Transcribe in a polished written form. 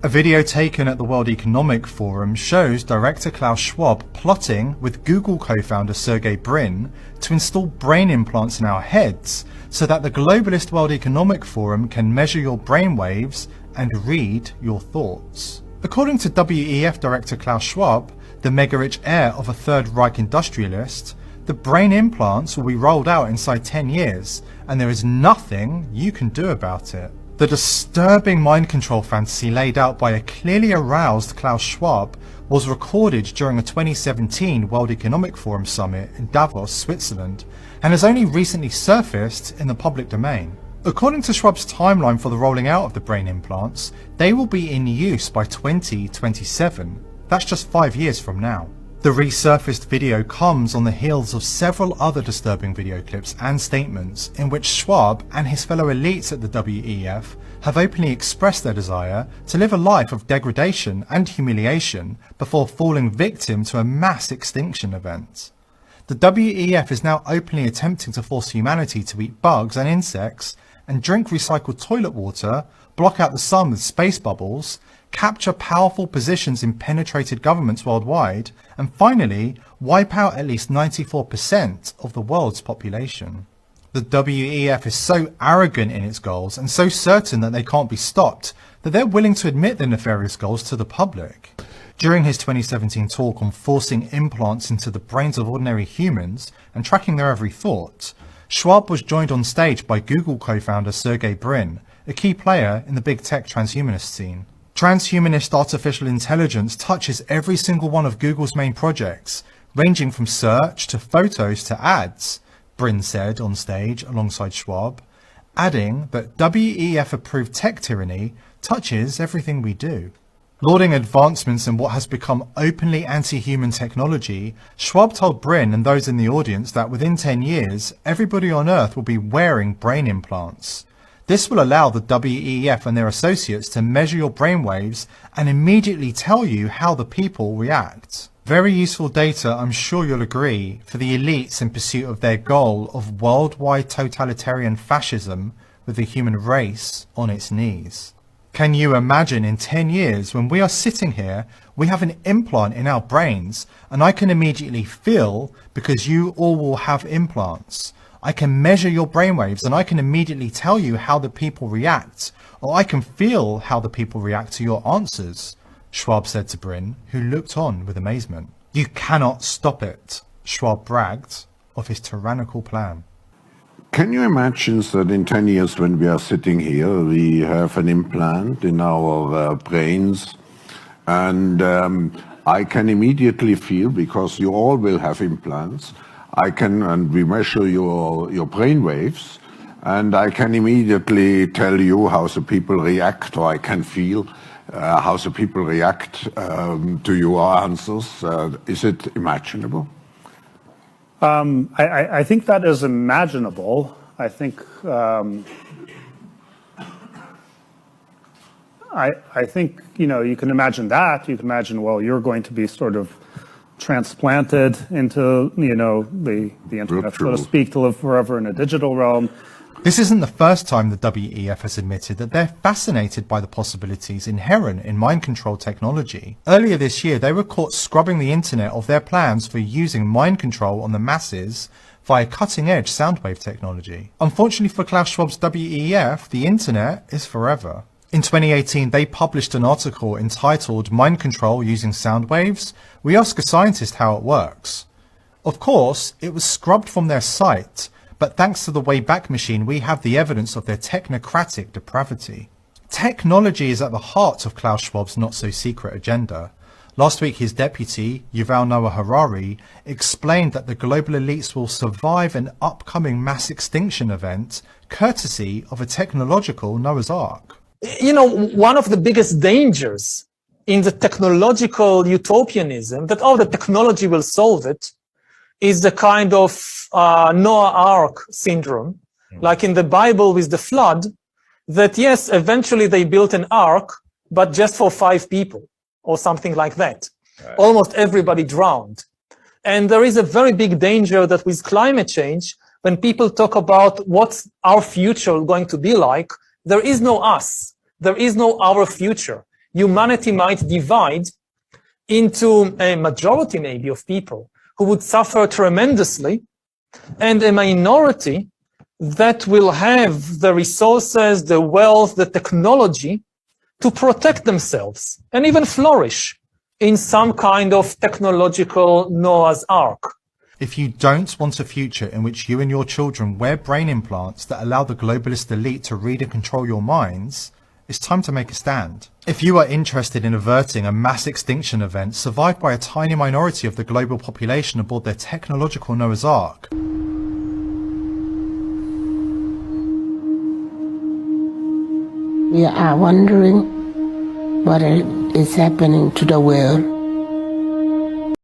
A video taken at the World Economic Forum shows director Klaus Schwab plotting with Google co-founder Sergey Brin to install brain implants in our heads so that the globalist World Economic Forum can measure your brainwaves and read your thoughts. According to WEF director Klaus Schwab, the mega-rich heir of a Third Reich industrialist, the brain implants will be rolled out inside 10 years, and there is nothing you can do about it. The disturbing mind control fantasy laid out by a clearly aroused Klaus Schwab was recorded during a 2017 World Economic Forum summit in Davos, Switzerland, and has only recently surfaced in the public domain. According to Schwab's timeline for the rolling out of the brain implants, they will be in use by 2027. That's just 5 years from now. The resurfaced video comes on the heels of several other disturbing video clips and statements in which Schwab and his fellow elites at the WEF have openly expressed their desire to live a life of degradation and humiliation before falling victim to a mass extinction event. The WEF is now openly attempting to force humanity to eat bugs and insects and drink recycled toilet water, block out the sun with space bubbles, capture powerful positions in penetrated governments worldwide, and finally, wipe out at least 94% of the world's population. The WEF is so arrogant in its goals and so certain that they can't be stopped that they're willing to admit their nefarious goals to the public. During his 2017 talk on forcing implants into the brains of ordinary humans and tracking their every thought, Schwab was joined on stage by Google co-founder Sergey Brin, a key player in the big tech transhumanist scene. Transhumanist artificial intelligence touches every single one of Google's main projects, ranging from search to photos to ads, Brin said on stage alongside Schwab, adding that WEF-approved tech tyranny touches everything we do. Lauding advancements in what has become openly anti-human technology, Schwab told Brin and those in the audience that within 10 years, everybody on Earth will be wearing brain implants. This will allow the WEF and their associates to measure your brainwaves and immediately tell you how the people react. Very useful data, I'm sure you'll agree, for the elites in pursuit of their goal of worldwide totalitarian fascism with the human race on its knees. Can you imagine in 10 years when we are sitting here, we have an implant in our brains and I can immediately feel, because you all will have implants, I can measure your brainwaves and I can immediately tell you how the people react, or I can feel how the people react to your answers, Schwab said to Brin, who looked on with amazement. You cannot stop it, Schwab bragged of his tyrannical plan. Can you imagine that in 10 years when we are sitting here, we have an implant in our brains, and I can immediately feel, because you all will have implants, and we measure your brain waves, and I can immediately tell you how the people react, or I can feel how the people react to your answers. Is it imaginable? I think that is imaginable. I think you can imagine that. You can imagine, well, you're going to be sort of transplanted into the internet, so to speak, to live forever in a digital realm. This isn't the first time the WEF has admitted that they're fascinated by the possibilities inherent in mind control technology. Earlier this year, they were caught scrubbing the internet of their plans for using mind control on the masses via cutting-edge soundwave technology. Unfortunately for Klaus Schwab's WEF, the internet is forever. In 2018, they published an article entitled Mind Control Using Sound Waves. We ask a scientist how it works. Of course, it was scrubbed from their site, but thanks to the Wayback Machine, we have the evidence of their technocratic depravity. Technology is at the heart of Klaus Schwab's not-so-secret agenda. Last week, his deputy, Yuval Noah Harari, explained that the global elites will survive an upcoming mass extinction event courtesy of a technological Noah's Ark. One of the biggest dangers in the technological utopianism, that the technology will solve it, is the kind of Noah Ark syndrome, like in the Bible with the flood, that yes, eventually they built an ark, but just for 5 people or something like that. Right. Almost everybody drowned. And there is a very big danger that with climate change, when people talk about what's our future going to be like, there is no us. There is no our future. humanity might divide into a majority maybe of people who would suffer tremendously and a minority that will have the resources, the wealth, the technology to protect themselves and even flourish in some kind of technological Noah's Ark. If you don't want a future in which you and your children wear brain implants that allow the globalist elite to read and control your minds, it's time to make a stand. If you are interested in averting a mass extinction event survived by a tiny minority of the global population aboard their technological Noah's Ark, we are wondering what is happening to the world.